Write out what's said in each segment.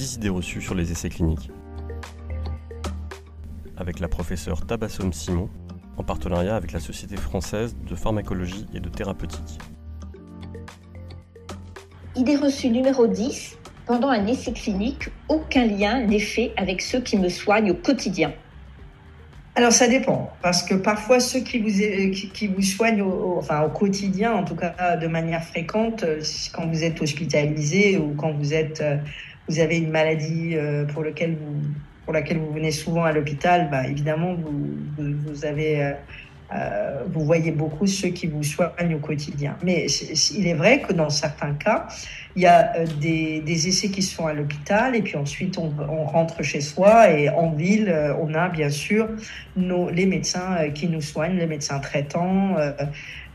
10 idées reçues sur les essais cliniques. Avec la professeure Tabassum Simon, en partenariat avec la Société française de pharmacologie et de thérapeutique. Idée reçue numéro 10. Pendant un essai clinique, aucun lien n'est fait avec ceux qui me soignent au quotidien. Alors ça dépend, parce que parfois ceux qui vous soignent au quotidien, en tout cas de manière fréquente, quand vous êtes hospitalisé ou quand vous avez une maladie pour laquelle vous venez souvent à l'hôpital, évidemment vous voyez beaucoup ceux qui vous soignent au quotidien. Mais il est vrai que dans certains cas, il y a des essais qui se font à l'hôpital et puis ensuite on rentre chez soi, et en ville, on a bien sûr les médecins qui nous soignent, les médecins traitants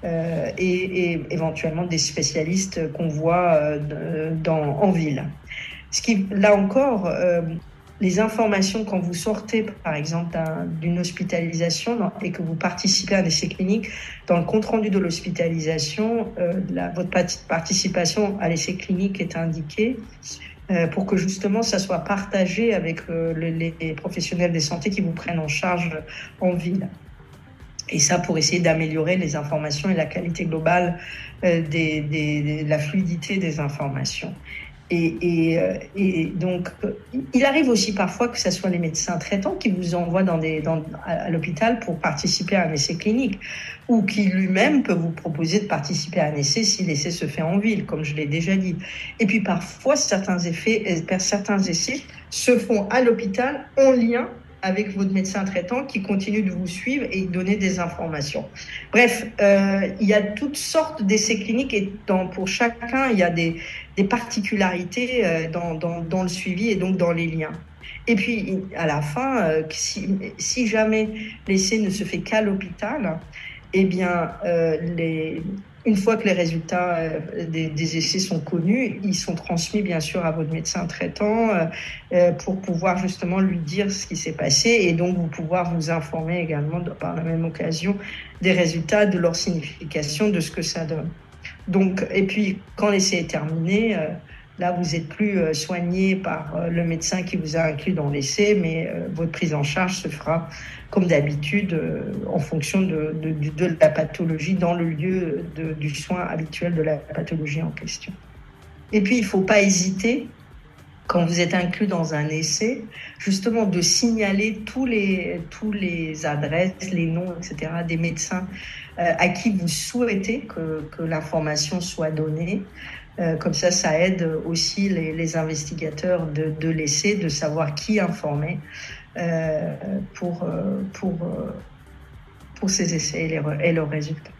et éventuellement des spécialistes qu'on voit en ville. Là encore, les informations, quand vous sortez, par exemple, d'une hospitalisation et que vous participez à un essai clinique, dans le compte-rendu de l'hospitalisation, votre participation à l'essai clinique est indiquée pour que justement ça soit partagé avec les professionnels de santé qui vous prennent en charge en ville. Et ça, pour essayer d'améliorer les informations et la qualité globale de la fluidité des informations. Et donc, il arrive aussi parfois que ce soit les médecins traitants qui vous envoient à l'hôpital pour participer à un essai clinique, ou qui lui-même peut vous proposer de participer à un essai si l'essai se fait en ville, comme je l'ai déjà dit. Et puis parfois, certains essais se font à l'hôpital en lien avec votre médecin traitant qui continue de vous suivre et donner des informations. Bref, il y a toutes sortes d'essais cliniques et pour chacun, il y a des particularités dans le suivi et donc dans les liens. Et puis, à la fin, si jamais l'essai ne se fait qu'à l'hôpital, eh bien, une fois que les résultats des essais sont connus, ils sont transmis bien sûr à votre médecin traitant pour pouvoir justement lui dire ce qui s'est passé et donc vous pouvoir vous informer également par la même occasion des résultats, de leur signification, de ce que ça donne. Donc, et puis quand l'essai est terminé, là vous n'êtes plus soigné par le médecin qui vous a inclus dans l'essai, mais votre prise en charge se fera comme d'habitude, en fonction de la pathologie, dans le lieu du soin habituel de la pathologie en question. Et puis, il ne faut pas hésiter, quand vous êtes inclus dans un essai, justement de signaler tous les adresses, les noms, etc., des médecins à qui vous souhaitez que l'information soit donnée. Comme ça aide aussi les investigateurs de l'essai de savoir qui informer pour ces essais et leurs résultats.